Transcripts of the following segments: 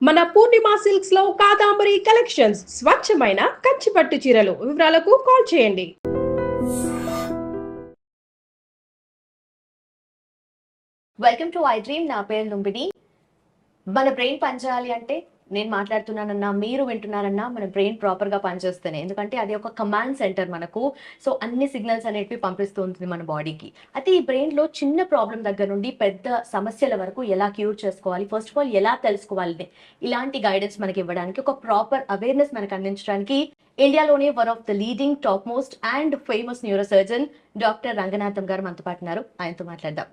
మన పూర్ణిమ సిల్క్స్ లో కాదాంబరి కలెక్షన్స్ స్వచ్ఛమైన కంచి పట్టు చీరలు. వివరాలకు కాల్ చేయండి. Welcome to I dream. నా పేరు లుంబిని. మన బ్రెయిన్ పనిచేయాలి అంటే నేను మాట్లాడుతున్నానన్నా మీరు వింటున్నారన్నా మన బ్రెయిన్ ప్రాపర్గా పనిచేస్తేనే, ఎందుకంటే అది ఒక కమాండ్ సెంటర్ మనకు. సో అన్ని సిగ్నల్స్ అనేటివి పంపిస్తూ ఉంటుంది మన బాడీకి. అయితే ఈ బ్రెయిన్లో చిన్న ప్రాబ్లం దగ్గర నుండి పెద్ద సమస్యల వరకు ఎలా క్యూర్ చేసుకోవాలి, ఫస్ట్ ఆఫ్ ఆల్ ఎలా తెలుసుకోవాలి, ఇలాంటి గైడెన్స్ మనకి ఇవ్వడానికి, ఒక ప్రాపర్ అవేర్నెస్ మనకు అందించడానికి ఇండియాలోనే one of the leading top most and famous neuro surgeon doctor Ranganatham గారు మనతో పాటు ఉన్నారు. ఆయనతో మాట్లాడదాం.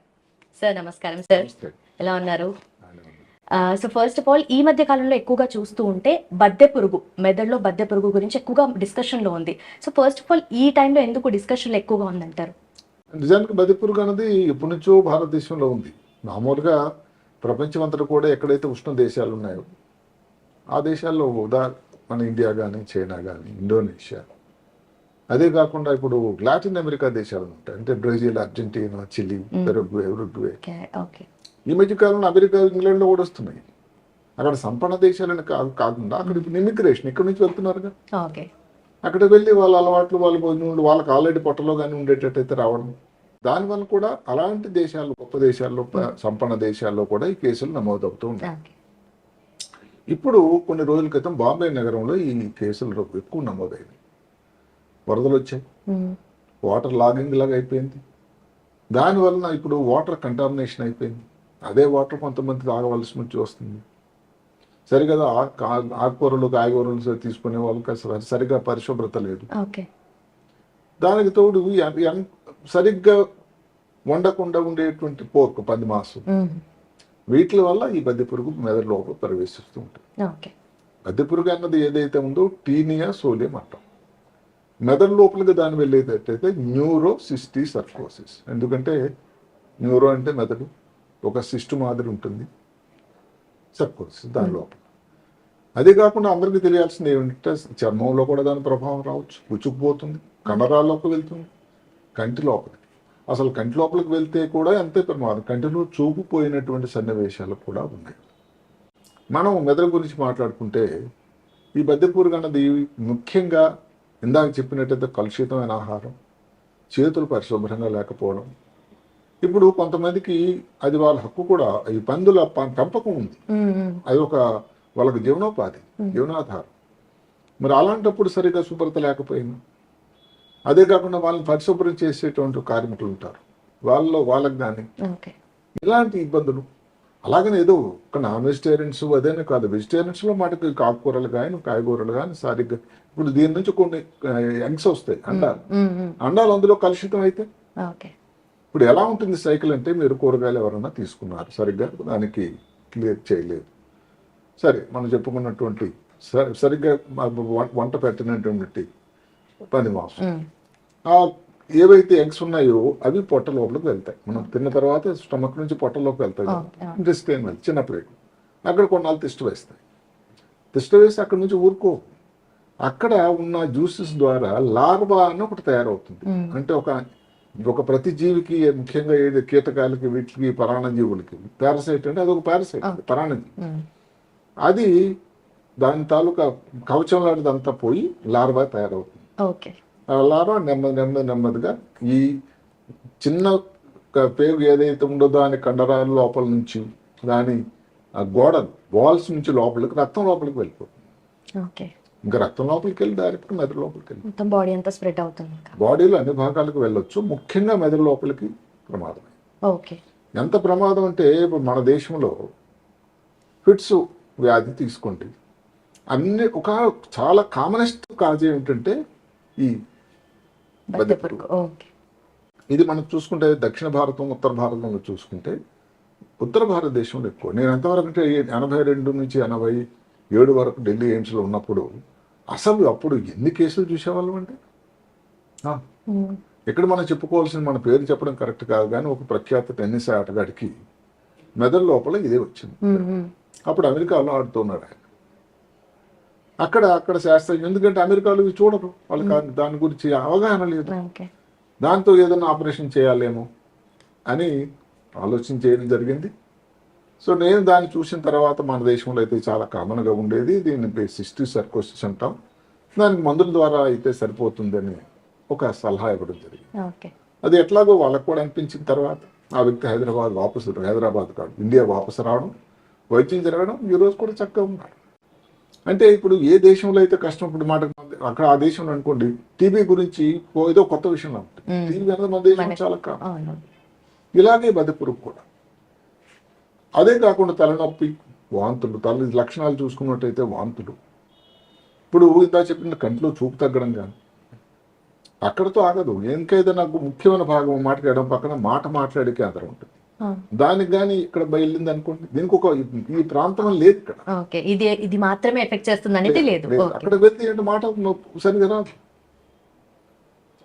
సార్ నమస్కారం. సార్ ఎలా ఉన్నారు? సో ఫస్ట్ ఆఫ్ ఆల్ ఈ మధ్య కాలంలో ఎక్కువగా చూస్తూ ఉంటే బద్దె పురుగు, మెదడులో బద్దె పురుగు గురించి ఎక్కువగా డిస్కషన్లో ఉంది. సో ఫస్ట్ ఆఫ్ ఆల్ ఈ టైంలో ఎందుకు డిస్కషన్లో ఎక్కువగా ఉందంటారు? నిజానికి బద్దె పురుగు అనేది ఎప్పటి నుంచో భారతదేశంలో ఉంది. మామూలుగా ప్రపంచం అంతటా కూడా ఎక్కడైతే ఉష్ణ దేశాలు ఉన్నాయో ఆ దేశాల్లో మన ఇండియా కానీ, చైనా కానీ, ఇండోనేషియా, అదే కాకుండా ఇప్పుడు లాటిన్ అమెరికా దేశాలు ఉంటాయి, అంటే బ్రెజిల్, అర్జెంటీనా, చిలీ, ఉరుగ్వే. ఈ మధ్య కాలంలో అమెరికా, ఇంగ్లాండ్లో కూడా వస్తున్నాయి. అక్కడ సంపన్న దేశాలని కాకుండా అక్కడ ఇప్పుడు ఇమిగ్రేషన్ ఇక్కడ నుంచి వెళ్తున్నారుగా. అక్కడికి వెళ్ళి వాళ్ళ అలవాట్లు, వాళ్ళ భోజనం, వాళ్ళకి ఆల్రెడీ పొట్టలో కానీ ఉండేటట్టయితే రావడం, దానివల్ల కూడా అలాంటి దేశాలు, గొప్ప దేశాల్లో, సంపన్న దేశాల్లో కూడా ఈ కేసులు నమోదవుతూ ఉంటాయి. ఇప్పుడు కొన్ని రోజుల క్రితం బాంబే నగరంలో ఈ కేసులు ఎక్కువ నమోదైంది. వరదలు వచ్చాయి, వాటర్ లాగింగ్ లాగా అయిపోయింది. దానివలన ఇప్పుడు వాటర్ కంటామినేషన్ అయిపోయింది. అదే వాటర్ కొంతమంది తాగవలసి వచ్చి వస్తుంది. సరిగా ఆకుకూరలు, కాయగూరలు తీసుకునే వాళ్ళకి సరిగా పరిశుభ్రత లేదు. దానికి తోడు సరిగ్గా వండకుండా ఉండేటువంటి పోర్క్, పంది మాంసం, వీటి వల్ల ఈ బద్దె పురుగు మెదడు లోపల ప్రవేశిస్తూ ఉంటుంది. బద్దె పురుగు అన్నది ఏదైతే ఉందో టీనియా సోలియం అంటాం. మెదడు లోపలికి దాని వెళ్ళేటట్టయితే న్యూరోసిస్టీ సర్కోసిస్. ఎందుకంటే న్యూరో అంటే మెదడు, ఒక సిస్టు మాదిరి ఉంటుంది, సర్కోసిస్ దాని లోపల. అదే కాకుండా అందరికీ తెలియాల్సింది ఏమిటంటే చర్మంలో కూడా దాని ప్రభావం రావచ్చు, పుచ్చుకుపోతుంది, కండరాల్లోకి వెళ్తుంది, కంటి లోపలికి. అసలు కంటి లోపలికి వెళ్తే కూడా ఎంతే ప్రమాదం. కంటిలో చూపు పోయినటువంటి సన్నివేశాలు కూడా ఉన్నాయి. మనం మెదడు గురించి మాట్లాడుకుంటే ఈ బద్దె పురుగు అన్నది ముఖ్యంగా ఇందాక చెప్పినట్టయితే కలుషితమైన ఆహారం, చేతులు పరిశుభ్రంగా లేకపోవడం. ఇప్పుడు కొంతమందికి అది వాళ్ళ హక్కు కూడా, ఈ పందుల పెంపకం ఉంది, అది ఒక వాళ్ళకి జీవనోపాధి, జీవనాధారం. మరి అలాంటప్పుడు సరిగా శుభ్రత లేకపోయింది. అదే కాకుండా వాళ్ళని పరిశుభ్రం చేసేటువంటి కార్మికులు ఉంటారు, వాళ్ళకి కానీ ఇలాంటి ఇబ్బందులు. అలాగనే ఏదో ఒక నాన్ వెజిటేరియన్స్ అదేనే కాదు, వెజిటేరియన్స్లో మటుకు ఆకుకూరలు కానీ, కాయగూరలు కానీ సరిగ్గా. ఇప్పుడు దీని నుంచి కొన్ని ఎగ్స్ వస్తాయి, అండాలు అందులో కలుషితం అయితే ఇప్పుడు ఎలా ఉంటుంది సైకిల్ అంటే, మీరు కూరగాయలు ఎవరన్నా తీసుకున్నారు, సరిగ్గా దానికి క్లియర్ చేయలేదు, సరే మనం చెప్పుకున్నటువంటి సరిగ్గా వంట పెట్టినటువంటి పంది మాంసం, ఏవైతే ఎగ్స్ ఉన్నాయో అవి పొట్ట లోపలికి వెళ్తాయి. మనం తిన్న తర్వాత స్టమక్ నుంచి పొట్టలోకి వెళ్తాయి, ఇంటెస్టైన్ వెళ్తాయి, చిన్న ప్లేట్. అక్కడ కొన్నాళ్ళు తిష్ట వేస్తాయి. తిష్ట వేసి అక్కడ నుంచి ఊరుకో, అక్కడ ఉన్న జ్యూసెస్ ద్వారా లార్వా అని ఒకటి తయారవుతుంది. అంటే ఒక ప్రతి జీవికి, ముఖ్యంగా ఏది కీటకాలకి, వీటికి, పరాణజీవులకి పారాసైట్ అంటే అదొక పారాసైట్, పరాణజీవి. అది దాని తాలూకా కవచం లాంటిదంతా పోయి లార్వా తయారవుతుంది. లార్వా నెమ్మదిగా ఈ చిన్న పేగు ఏదైతే ఉండదో దాని కండరాల లోపల నుంచి, దాని గోడలు, వాల్స్ నుంచి లోపలికి, రక్తం లోపలికి వెళ్ళిపోతుంది. ఇంకా రక్తం లోపలికి వెళ్ళి డైరెక్ట్ మెదడు లోపలికి వెళ్ళి బాడీ అంతా స్ప్రెడ్ అవుతుంది. బాడీలో అన్ని భాగాలకు వెళ్ళొచ్చు, ముఖ్యంగా మెదడు లోపలికి ప్రమాదమే. ఎంత ప్రమాదం అంటే ఇప్పుడు మన దేశంలో ఫిట్స్ వ్యాధి తీసుకోండి, అన్ని చాలా కామనెస్ట్ కాజ్ ఏమిటంటే ఈ బద్దె పురుగు. ఇది మనం చూసుకుంటే దక్షిణ భారతం, ఉత్తర భారతంలో చూసుకుంటే ఉత్తర భారతదేశంలో ఎక్కువ. నేను ఎంతవరకు అంటే 82 నుంచి 87 వరకు ఢిల్లీ ఎయిమ్స్లో ఉన్నప్పుడు అసలు అప్పుడు ఎన్ని కేసులు చూసేవాళ్ళం అంటే, ఇక్కడ మనం చెప్పుకోవాల్సిన, మన పేరు చెప్పడం కరెక్ట్ కాదు కానీ, ఒక ప్రఖ్యాత టెన్నిస్ ఆటగాడికి మెదడు లోపల ఇదే వచ్చింది. అప్పుడు అమెరికాలో ఆడుతున్నాడు ఆయన. అక్కడ శాస్త్రం, ఎందుకంటే అమెరికాలో చూడరు, వాళ్ళకి దాని గురించి అవగాహన లేదు. దాంతో ఏదైనా ఆపరేషన్ చేయాలేమో అని ఆలోచన చేయడం జరిగింది. సో నేను దాన్ని చూసిన తర్వాత మన దేశంలో అయితే చాలా కామన్గా ఉండేది, దీన్ని సిస్టిక్ సర్కోసిస్ అంటాం, దానికి మందుల ద్వారా అయితే సరిపోతుందని ఒక సలహా ఇవ్వడం జరిగింది. ఓకే. అది ఎట్లాగో వాళ్ళకు కూడా అనిపించిన తర్వాత ఆ వ్యక్తి హైదరాబాద్ కాదు ఇండియా వాపసు రావడం, వైద్యం జరగడం, ఈ రోజు కూడా చక్కగా ఉన్నారు. అంటే ఇప్పుడు ఏ దేశంలో అయితే కష్టం, ఇప్పుడు మాట అక్కడ ఆ దేశంలో అనుకోండి టీబీ గురించి ఏదో కొత్త విషయంలో ఉంటుంది, టీబీ అనేది మన దేశం చాలా కాదు. ఇలాగే బద్దపురుగు కూడా. అదే కాకుండా తలనొప్పి, వాంతులు, తల లక్షణాలు చూసుకున్నట్టయితే వాంతులు, ఇప్పుడు ఇంత చెప్పిన కంట్లో చూపు తగ్గడం కానీ అక్కడతో ఆగదు. ఇంకైతే నాకు ముఖ్యమైన భాగం మాట్లాడడం పక్కన మాట మాట్లాడే కేంద్రం ఉంటుంది, దానికి కానీ ఇక్కడ బయలుదేరింది అనుకోండి, దీనికి ఒక ఈ ప్రాంతం లేదు ఇక్కడ. ఓకే, ఇది మాత్రమే ఎఫెక్ట్ చేస్తుంది అనేది లేదు. అక్కడికి వెళ్తే ఏంటి మాట సరిగా రాదు.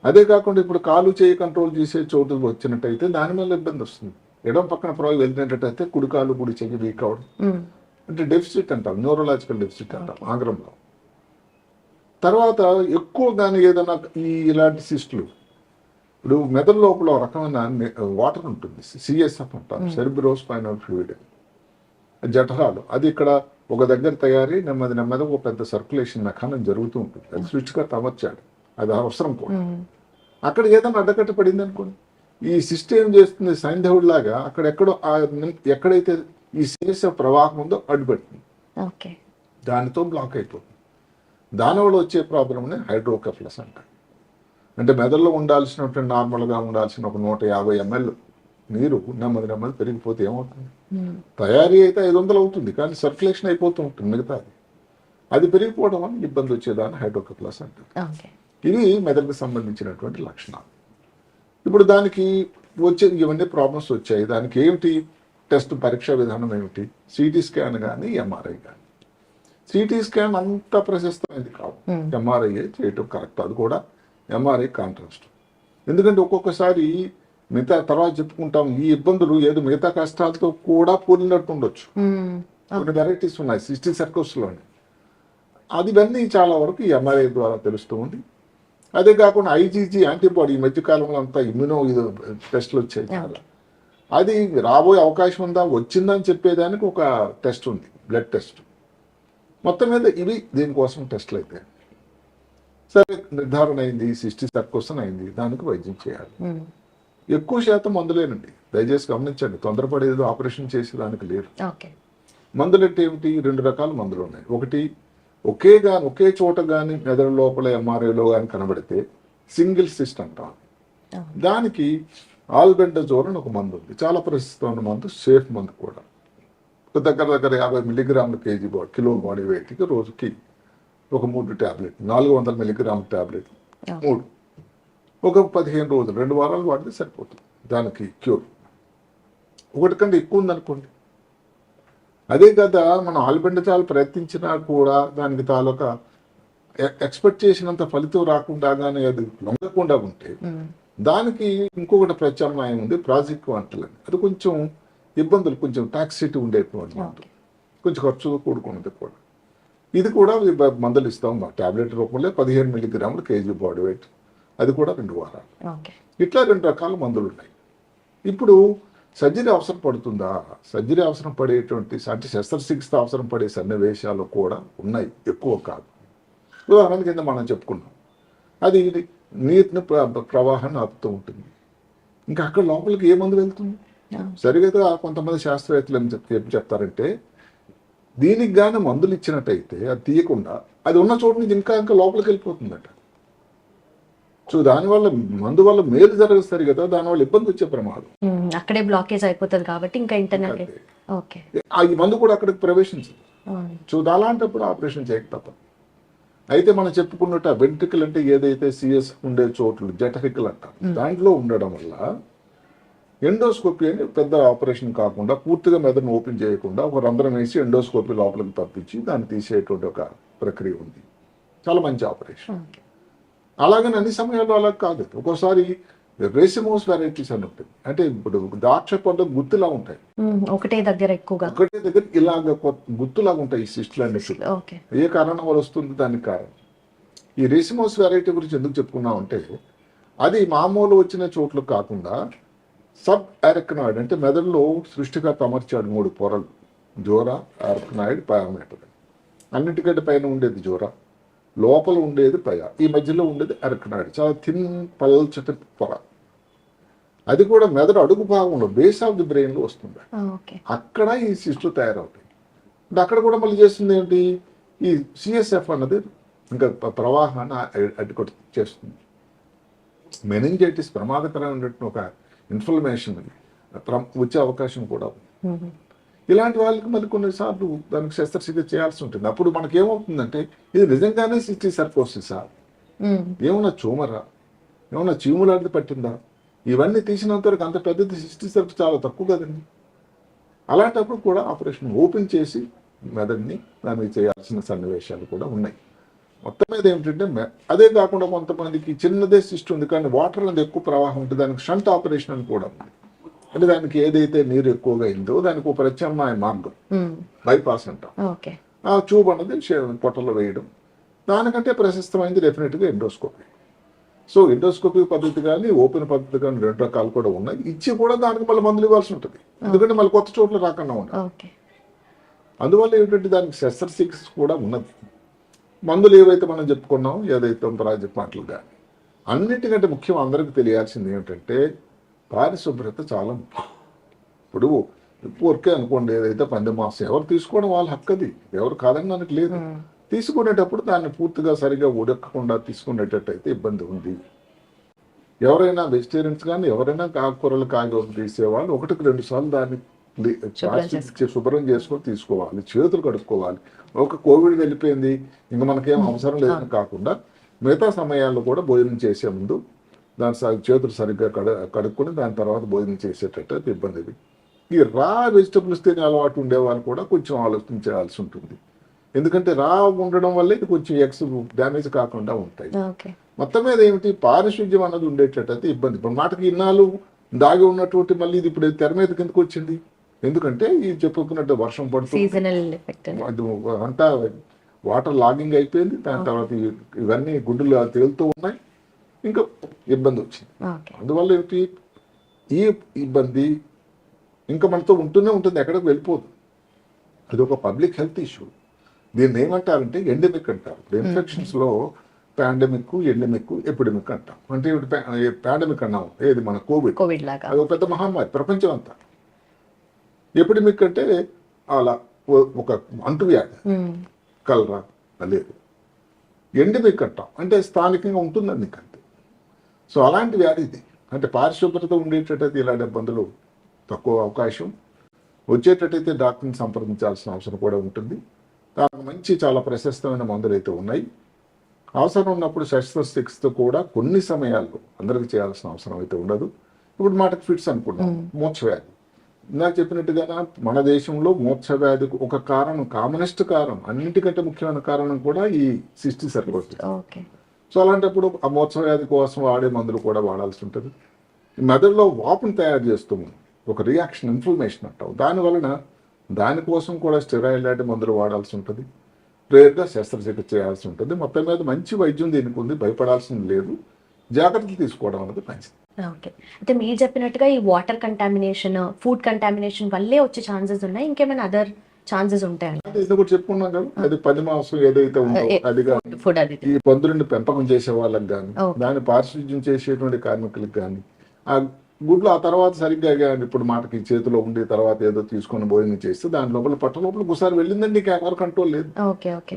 అదే కాకుండా ఇప్పుడు కాలు చేయి కంట్రోల్ చేసే చోటు వచ్చినట్టయితే దాని వల్ల ఇబ్బంది వస్తుంది. ఎడం పక్కన ప్రాబ్లం వెళ్తున్నట్టయితే కుడి కాలు కుడి చెయ్యి వీక్ అవడం, అంటే డెఫిసిట్ అంటాం, న్యూరలాజికల్ డెఫిసిట్ అంటాం ఆంగ్లంలో. తర్వాత ఎక్కువ కానీ ఏదైనా ఇలాంటి సిస్టులు, ఇప్పుడు మెదడు లోపల ఒక రకమైన వాటర్ ఉంటుంది, సిఎస్ఎఫ్ అంటాం, సెరిబ్రోస్పైనల్ ఫ్లూయిడ్, జఠరాలు. అది ఇక్కడ ఒక దగ్గర తయారీ నెమ్మదిగా ఒక పెద్ద సర్క్యులేషన్ మెకానిజం జరుగుతూ ఉంటుంది. అది స్విచ్గా అమర్చాడు, అది అవసరం కూడా. అక్కడ ఏదైనా అడ్డకట్ట పడింది అనుకోండి, ఈ సిస్టమ్ ఏం చేస్తుంది, సైంధవుడి లాగా అక్కడెక్కడో ఎక్కడైతే ఈ సిఎస్ఎఫ్ ప్రవాహం ఉందో అడ్డుపెడుతుంది, దానితో బ్లాక్ అయిపోతుంది. దానివల్ల వచ్చే ప్రాబ్లంని హైడ్రోకెఫలస్ అంటారు. అంటే మెదడులో ఉండాల్సినటువంటి నార్మల్గా ఉండాల్సిన ఒక 150 ml నీరు నెమ్మది పెరిగిపోతే ఏమవుతుంది, తయారీ అయితే 500 అవుతుంది కానీ సర్క్యులేషన్ అయిపోతూ ఉంటుంది మిగతాది. అది పెరిగిపోవడం వల్ల ఇబ్బంది వచ్చేదాన్ని హైడ్రోకెఫలస్ అంటారు. ఇవి మెదడుకు సంబంధించినటువంటి లక్షణాలు. ఇప్పుడు దానికి వచ్చే ఇవన్నీ ప్రాబ్లమ్స్ వచ్చాయి. దానికి ఏమిటి టెస్ట్ పరీక్షా విధానం ఏమిటి, సిటీ స్కాన్ కానీ ఎంఆర్ఐ కానీ. సిటీ స్కాన్ అంత ప్రశస్తమైంది కాదు, ఎంఆర్ఐ చేయటం కరెక్ట్. అది కూడా ఎంఆర్ఐ కాంట్రాస్ట్. ఎందుకంటే ఒక్కొక్కసారి మిగతా తర్వాత చెప్పుకుంటాం, ఈ ఇబ్బందులు ఏదో మిగతా కష్టాలతో కూడా పోలినట్టు ఉండొచ్చు. కొన్ని వెరైటీస్ ఉన్నాయి సిస్టిక్ సర్కోసిస్లోని, అది ఇవన్నీ చాలా వరకు ఈ ఎంఆర్ఐ ద్వారా తెలుస్తూ ఉంది. అదే కాకుండా ఐజీజీ యాంటీబాడీ, ఈ మధ్యకాలంలో అంతా ఇమ్యూనో టెస్ట్లు వచ్చాయి చాలా. అది రాబోయే అవకాశం ఉందా, వచ్చిందని చెప్పేదానికి ఒక టెస్ట్ ఉంది, బ్లడ్ టెస్ట్. మొత్తం మీద ఇవి దీనికోసం టెస్ట్లు అయితే సరే నిర్ధారణ అయింది, సిస్టిక్ సర్కోసిస్ అయింది, దానికి వైద్యం చేయాలి. ఎక్కువ శాతం మందులేనండి, దయచేసి గమనించండి. తొందరపడేది ఆపరేషన్ చేసేదానికి లేదు. మందులు అంటే ఏమిటి, 2 రకాల మందులు ఉన్నాయి. ఒకటి ఒకే చోట కానీ మెదడు లోపల ఎంఆర్ఐలో కానీ కనబడితే సింగిల్ సిస్ట్ అంటాం. దానికి ఆల్బెండజోల్ అని ఒక మందు ఉంది, చాలా ప్రసిద్ధమైన మందు, సేఫ్ మందు కూడా. దగ్గర 50 మిల్లీగ్రాముల కిలో బాడీ వెయిట్కి రోజుకి ఒక 3 ట్యాబ్లెట్, 400 మిల్లీగ్రాముల ట్యాబ్లెట్ 3, ఒక 15 రోజులు 2 వారాలు వాడితే సరిపోతుంది దానికి క్యూర్. ఒకటి కంటే ఎక్కువ ఉందనుకోండి, అదే కదా మనం ఆల్బెండజాల్ ప్రయత్నించినా కూడా దానికి తాలూకా ఎక్స్పెక్ట్ చేసినంత ఫలితం రాకుండా కానీ అది లొంగకుండా ఉంటే దానికి ఇంకొకటి ప్రత్యామ్నాయం ఉంది, ప్రాజిక్వాంటల్ అని. అది కొంచెం ఇబ్బందులు, కొంచెం టాక్సిటీ ఉండేటువంటి మందు, కొంచెం ఖర్చుతో కూడుకున్నది కూడా. ఇది కూడా మందులు ఇస్తాం టాబ్లెట్ రూపంలో 15 మిల్లీగ్రాములు కేజీ బాడీ వెయిట్, అది కూడా 2 వారాలు. ఇట్లా 2 రకాల మందులు ఉన్నాయి. ఇప్పుడు సర్జరీ అవసరం పడుతుందా, సర్జరీ అవసరం పడేటువంటి అంటే శస్త్రచికిత్స అవసరం పడే సన్నివేశాలు కూడా ఉన్నాయి, ఎక్కువ కాదు. ఉదాహరణ కింద మనం చెప్పుకున్నాం, అది నీటిని ప్రవాహాన్ని ఆపుతూ ఉంటుంది. ఇంకా అక్కడ లోపలికి ఏ మందు వెళ్తుంది, సరిగ్గా కొంతమంది శాస్త్రవేత్తలు ఏం చెప్తారంటే, దీనికి కానీ మందులు ఇచ్చినట్టయితే అది తీయకుండా అది ఉన్న చోటు నుంచి ఇంకా లోపలికి వెళ్ళిపోతుందట. సో దానివల్ల మందు వల్ల మేలు జరగదు సరి కదా, దానివల్ల ఇబ్బంది వచ్చే ప్రమాదం, అక్కడే బ్లాకేజ్ అయిపోతుంది కాబట్టి ఇంకా ఇంటర్నల్ ఈ మందు కూడా అక్కడికి ప్రవేశించదు. సో అలాంటప్పుడు ఆపరేషన్ చేయక తప్పదు. అయితే మనం చెప్పుకున్నట్టు వెంట్రికల్ అంటే ఏదైతే సిఎస్ ఉండే చోట్లు జఠరికల్ అంటారు, దాంట్లో ఉండడం వల్ల ఎండోస్కోపీ అని పెద్ద ఆపరేషన్ కాకుండా పూర్తిగా మెదడును ఓపెన్ చేయకుండా ఒక రంధ్రం వేసి ఎండోస్కోపీ లోపలికి పంపించి దాన్ని తీసేటువంటి ఒక ప్రక్రియ ఉంది, చాలా మంచి ఆపరేషన్. అలాగని అన్ని సమయాల్లో అలా కాదు. ఒక్కోసారి రేసిమోస్ వెరైటీస్ అని ఉంటుంది, అంటే ఇప్పుడు ద్రాక్ష పండు గుత్తులా ఉంటాయి, ఒకటే దగ్గర ఇలాగ గుత్తులాగా ఉంటాయి ఈ సిస్టులు అన్ని. ఏ కారణం వల్ల వస్తుంది, దానికి కారణం. ఈ రేసిమోస్ వెరైటీ గురించి ఎందుకు చెప్పుకున్నాం అంటే, అది మామూలు వచ్చిన చోట్లకు కాకుండా సబ్ అరెక్నాయిడ్ అంటే మెదడులో సృష్టికర్త అమర్చాడు 3 పొరలు, జోరా, అరెక్నాయిడ్, పయామీటర్. అన్నిటికంటే పైన ఉండేది జోరా, లోపల ఉండేది పయ, ఈ మధ్యలో ఉండేది అరెక్నాయిడ్, చాలా థిన్ పల్చటి పొర. అది కూడా మెదడు అడుగు భాగంలో బేస్ ఆఫ్ ది బ్రెయిన్లో వస్తుంది. అక్కడ ఈ సిస్టులు తయారవుతాయి. అక్కడ కూడా మళ్ళీ చేస్తుంది ఏంటి, ఈ సిఎస్ఎఫ్ అన్నది ఇంకా ప్రవాహాన్ని అడ్డుకొట్టు చేస్తుంది. మెనింజైటిస్ ప్రమాదకరమైనటువంటి ఒక ఇన్ఫ్లమేషన్ వచ్చే అవకాశం కూడా ఉంది. ఇలాంటి వాళ్ళకి మళ్ళీ కొన్నిసార్లు దానికి శస్త్రచికిత్స చేయాల్సి ఉంటుంది. అప్పుడు మనకి ఏమవుతుందంటే ఇది నిజంగానే సిస్టిక్ సర్కోసిసా, ఏమన్నా ట్యూమరా, ఏమన్నా చీములాంటిది పట్టిందా, ఇవన్నీ తీసినంత వరకు అంత పెద్దది సిస్టిక్ సర్కోసిస్ చాలా తక్కువ కదండి. అలాంటప్పుడు కూడా ఆపరేషన్ ఓపెన్ చేసి మెదడుని దానికి చేయాల్సిన సన్నివేశాలు కూడా ఉన్నాయి. మొత్తం మీద ఏమిటంటే అదే కాకుండా కొంతమందికి చిన్నదే సిస్ట్ ఉంది కానీ వాటర్ అనేది ఎక్కువ ప్రవాహం ఉంటుంది, దానికి షంట్ ఆపరేషన్ అని కూడా ఉంది. అంటే దానికి ఏదైతే నీరు ఎక్కువగా అయిందో దానికి ఒక ప్రత్యామ్నాయ మార్గం, బైపాస్ అంటాం. ఆ ట్యూబ్ అన్నది పొట్టలో వేయడం. దానికంటే ప్రశస్తమైంది డెఫినెట్గా ఎండోస్కోపీ. సో ఎండోస్కోపీ పద్ధతి కానీ ఓపెన్ పద్ధతి కానీ 2 రకాలు కూడా ఉన్నాయి. ఇచ్చి కూడా దానికి మళ్ళీ మందులు ఇవ్వాల్సి ఉంటుంది, ఎందుకంటే మళ్ళీ కొత్త చోట్ల రాకుండా ఉండాలి. అందువల్ల ఏమిటంటే దానికి శస్త్రచికిత్స కూడా ఉన్నది. మందులు ఏవైతే మనం చెప్పుకున్నాం, ఏదైతే ప్రాజెక్ట్ మాటలు కానీ, అన్నిటికంటే ముఖ్యం అందరికీ తెలియాల్సింది ఏమిటంటే పారిశుభ్రత చాలా ముఖ్యం. ఇప్పుడు ఊరికే అనుకోండి, ఏదైతే పంది మాంసం ఎవరు తీసుకోవడం వాళ్ళ హక్కది, ఎవరు కాదని మనకు లేదు. తీసుకునేటప్పుడు దాన్ని పూర్తిగా సరిగా ఉడకకుండా తీసుకునేటట్టయితే ఇబ్బంది ఉంది. ఎవరైనా వెజిటేరియన్స్ కానీ ఎవరైనా ఆకుకూరలు కాయగూరలు తీసేవాళ్ళు 1-2 సార్లు దాన్ని శుభ్రం చేసుకొని తీసుకోవాలి, చేతులు కడుక్కోవాలి. ఒక కోవిడ్ వెళ్ళిపోయింది ఇంకా మనకేం అవసరం లేదని కాకుండా మిగతా సమయాల్లో కూడా భోజనం చేసే ముందు దాని చేతులు సరిగ్గా కడుక్కొని దాని తర్వాత భోజనం చేసేటట్టు ఇబ్బంది. ఈ రా వెజిటబుల్స్ తినే అలవాటు ఉండే వాళ్ళు కూడా కొంచెం ఆలోచించాల్సి ఉంటుంది, ఎందుకంటే రా ఉండడం వల్ల ఇది కొంచెం ఎగ్స్ డ్యామేజ్ కాకుండా ఉంటాయి. మొత్తం మీద ఏమిటి, పారిశుద్ధ్యం అన్నది ఉండేటట్టయితే ఇబ్బంది. ఇప్పుడు మాటకి ఇన్నాళ్ళు దాగి ఉన్నటువంటి మళ్ళీ ఇది ఇప్పుడు తెర మీద కిందకు వచ్చింది, ఎందుకంటే ఇది చెప్పుకున్నట్టు వర్షం పడుతుంది, అంతా వాటర్ లాగింగ్ అయిపోయింది, దాని తర్వాత ఇవన్నీ గుడ్డులు తేలుతూ ఉన్నాయి, ఇంకా ఇబ్బంది వచ్చింది. అందువల్ల ఏమిటి, ఈ ఇబ్బంది ఇంకా మనతో ఉంటూనే ఉంటుంది, ఎక్కడికి వెళ్ళిపోదు. అది ఒక పబ్లిక్ హెల్త్ ఇష్యూ. దీన్ని ఏమంటారంటే ఎండమిక్ అంటారు. ఇన్ఫెక్షన్స్లో పాండమిక్, ఎండమిక్, ఎపిడమిక్ అంటాం. అంటే పాండమిక్ అన్నాం ఏది మన కోవిడ్ లాగా, అది ఒక పెద్ద మహమ్మారి ప్రపంచం అంతా. ఎపిడమిక్ అంటే అలా ఒక అంటువ్యాధి, కలరా లేదు. ఎండమిక్ అంటాం అంటే స్థానికంగా ఉంటుందండి అంతే. సో అలాంటి వ్యాధి ఇది. అంటే పారిశుభ్రత ఉండేటట్టయితే ఇలాంటి ఇబ్బందులు తక్కువ అవకాశం, వచ్చేటట్టయితే డాక్టర్ని సంప్రదించాల్సిన అవసరం కూడా ఉంటుంది. దానికి మంచి చాలా ప్రశస్తమైన మందులు అయితే ఉన్నాయి. అవసరం ఉన్నప్పుడు శస్త్రచికిత్స కూడా కొన్ని సమయాల్లో అందరికి చేయాల్సిన అవసరం అయితే ఉండదు. ఇప్పుడు మాటకు ఫిట్స్ అనుకున్నాం, మూర్ఛవ్యాధి. నాకు చెప్పినట్టుగా మన దేశంలో మూర్ఛవ్యాధికి ఒక కారణం, కామనెస్ట్ కారణం, అన్నిటికంటే ముఖ్యమైన కారణం కూడా ఈ సిస్టిక్ సర్కోసిస్. సో అలాంటప్పుడు ఆ మూర్ఛవ్యాధి కోసం వాడే మందులు కూడా వాడాల్సి ఉంటుంది. మెదడులో వాపును తయారు చేస్తుంది, ఒక రియాక్షన్, ఇన్ఫ్లమేషన్ అంటావు. దానివలన దానికోసం కూడా స్టెరాయిడ్ లాంటి మందులు వాడాల్సి ఉంటుంది, రేర్గా శస్త్రచికిత్స చేయాల్సి ఉంటుంది. మొత్తం మీద మంచి వైద్యం దీనికి ఉంది, భయపడాల్సింది లేదు, జాగ్రత్తలు తీసుకోవడం అనేది మంచిది. ఓకే, అయితే మీరు చెప్పినట్టుగా ఈ వాటర్ కంటామినేషన్, ఫుడ్ కంటామినేషన్ వల్లే వచ్చే ఛాన్సెస్ ఉన్నాయి, ఇంకేమైనా అదర్ ఛాన్సెస్ ఉంటాయండి? ఇది కూడా చెప్పుకున్నాం కదా, అది పంది మాంసం ఏదైతే ఉందో అది కానీ, ఈ పందులని పెంపకం చేసే వాళ్ళకి కానీ, దాన్ని పారిశుద్ధ్యం చేసేటువంటి కార్మికులకు కానీ, ఆ గుడ్లు ఆ తర్వాత సరిగ్గా కానీ ఇప్పుడు మాటకి చేతిలో ఉండి తర్వాత ఏదో తీసుకొని భోజనం చేస్తే దాని లోపల పట్ట లోపల ఒకసారి వెళ్ళిందండి, ఎవరు కంట్రోల్ లేదు.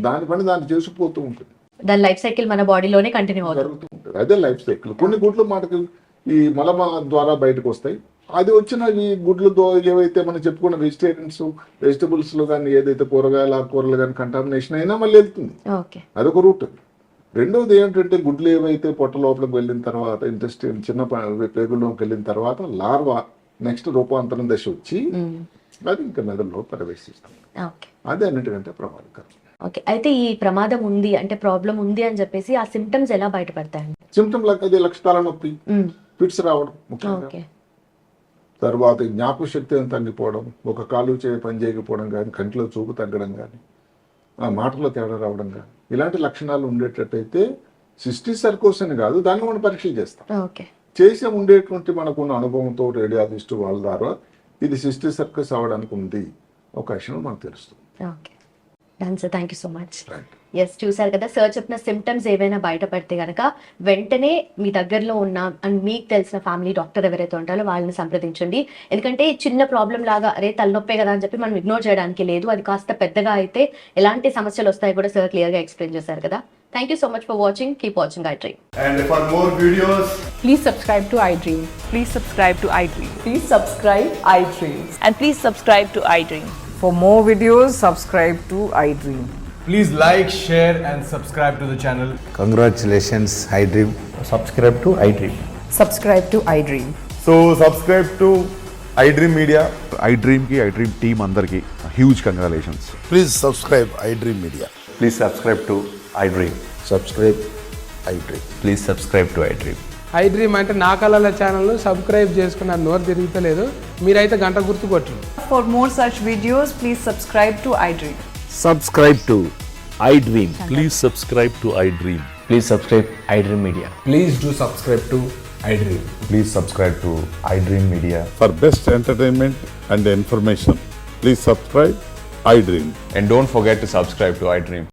దాని పని దాన్ని చేసుకుపోతూ ఉంటుంది, దాని లైఫ్ సైకిల్ మన బాడీలోనే కంటిన్యూ జరుగుతూ ఉంటుంది. అదే లైఫ్ సైకిల్. కొన్ని గుడ్లు మాటకి ఈ మలమ ద్వారా బయటకు వస్తాయి. అది వచ్చిన ఈ గుడ్లతో ఏవైతే మనం చెప్పుకున్న వెజిటబుల్స్ లో కానీ ఏదైతే కూరగాయలు, ఆకుకూరలు కానీ కంటామినేషన్ అయినా మళ్ళీ వెళ్తుంది, అదొక రూట్. రెండవది ఏంటంటే గుడ్లు ఏవైతే పొట్ట లోపలికి వెళ్ళిన తర్వాత, ఇంటెస్టైన్ చిన్న పేగుల్లోకి వెళ్ళిన తర్వాత లార్వా నెక్స్ట్ రూపాంతరం దశ వచ్చి అది ఇంకా మెదడులో ప్రవేశిస్తుంది. అదే అన్నిటికంటే ప్రమాదకరం. ఓకే, అయితే ఈ ప్రమాదం ఉంది అంటే ప్రాబ్లం ఉంది అని చెప్పేసి ఆ సిమ్టమ్స్ ఎలా బయటపడతాయండి? సిమ్టమ్ అది లక్షణాల నొప్పి, ఫిట్స్ రావడం ముఖ్యంగా, తర్వాత జ్ఞాపక శక్తి తగ్గిపోవడం, ఒక కాలు చేయి పని చేయకపోవడం కానీ, కంటిలో చూపు తగ్గడం కానీ, ఆ మాటలో తేడా రావడం కానీ, ఇలాంటి లక్షణాలు ఉండేటట్టయితే సిస్టిక్ సర్కోసిస్ అని కాదు, దాన్ని మనం పరీక్షలు చేస్తాం. చేసి ఉండేటువంటి మనకున్న అనుభవంతో రేడియాలజిస్ట్ వాళ్ళ ద్వారా ఇది సిస్టీ సర్కస్ అవ్వడానికి ఉంది అవకాశం మనకు తెలుస్తుంది. Okay done sir, thank you so much. Right. Yes, చూసారు కదా సార్ చెప్పిన సిమ్టమ్స్ ఏవైనా బయటపడితే కనుక వెంటనే మీ దగ్గరలో ఉన్న అండ్ మీకు తెలిసిన ఫ్యామిలీ డాక్టర్ ఎవరైతే ఉంటారో వాళ్ళని సంప్రదించండి. ఎందుకంటే చిన్న ప్రాబ్లం లాగా అరే తలనొప్పే కదా అని చెప్పి మనం ఇగ్నోర్ చేయడానికి లేదు. అది కాస్త పెద్దగా అయితే ఎలాంటి సమస్యలు వస్తాయో కూడా సార్ క్లియర్గా ఎక్స్ప్లెయిన్ చేశారు కదా. Thank you so much for watching. Keep watching iDream. And for more videos, Please subscribe to iDream. Please subscribe to iDream. Please subscribe iDream. And please subscribe to iDream. For more videos, subscribe to iDream. please like, share, and subscribe to the channel. Congratulations, iDream. subscribe to iDream. Subscribe to iDream. So subscribe to iDream Media. iDream team అందరికి huge congratulations. Please subscribe iDream Media. Please subscribe to iDream. Subscribe iDream. Please subscribe to iDream. iDream అంటే నా కళల channel subscribe చేసుకున్న నోరు తిరుగుతలేదు, మీరైతే గంట గుర్తు కొట్టండి. For more such videos, please subscribe to iDream. Subscribe to iDream. Please subscribe to iDream. Please subscribe iDream Media. Please do subscribe to iDream. Please subscribe to iDream Media. For best entertainment and information, please subscribe iDream. And don't forget to subscribe to iDream.